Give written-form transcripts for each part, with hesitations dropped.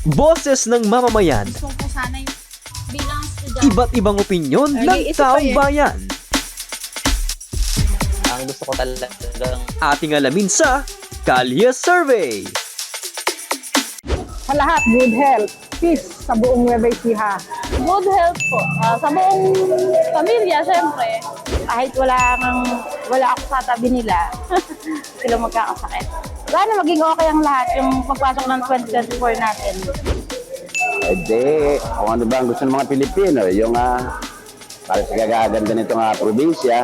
Boses ng mamamayan, Gusto ko sana yung bilang estudyante. iba't ibang opinyon ng taong bayan. Ang gusto ko talagang Ating alamin sa Kalye Survey. Sa lahat, good health, peace sa buong Nueva Ecija. Good health po. Sa buong pamilya, syempre. Kahit wala ako sa tabi nila, sila magkakasakit. Sana maging okay ang lahat yung pagpasok ng 2024 natin. Hindi, kung ano ba ang gusto ng mga Pilipino, yung para sa kagaganda nitong probinsya,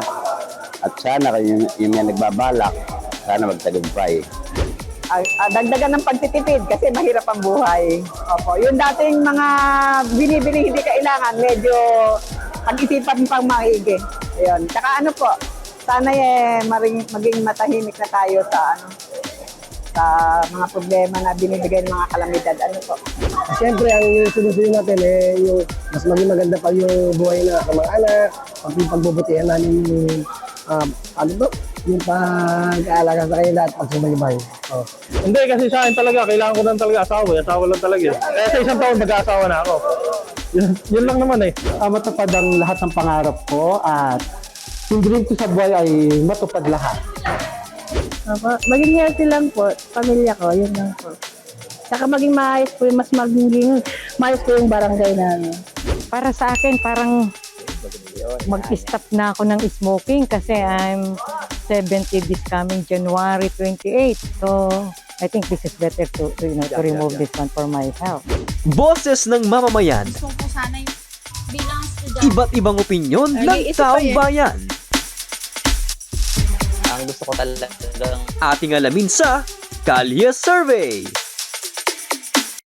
at sana yung may nagbabalak, sana magtagumpay. Dagdagan ng pagtitipid kasi mahirap ang buhay. Opo, yung dating mga binibili hindi kailangan, medyo pag-isipan pang maigi. Ayun. Tsaka ano po, sana maging matahimik na tayo sa sa mga problema na binibigay ng mga kalamidad. Ano po? Siyempre, ang sinusunod natin yung mas maging maganda pa yung buhay na mga anak, pagbubutihan namin yung yung pag-aalaga sa kanila at pagsubaybay. Oh. Hindi, kasi sa akin talaga, kailangan ko lang talaga asawa. Asawa lang talaga. Kaya sa isang taon, mag-aasawa na ako. Yun lang naman eh. Matupad ang lahat ng pangarap ko at yung dream ko sa buhay ay matupad lahat. Maging healthy lang po, pamilya ko, yun lang po. Saka maging maayos po, maging maayos po yung barangay namin. Para sa akin, parang mag-stop na ako ng smoking kasi I'm 70 this coming January 28. So, I think this is better to remove this one for my health. Boses ng mamamayan, Gusto ko sana yung bilang estudyante. iba't ibang opinyon ng taong bayan. ang gusto ko talagang Ating alamin sa Kalye Survey.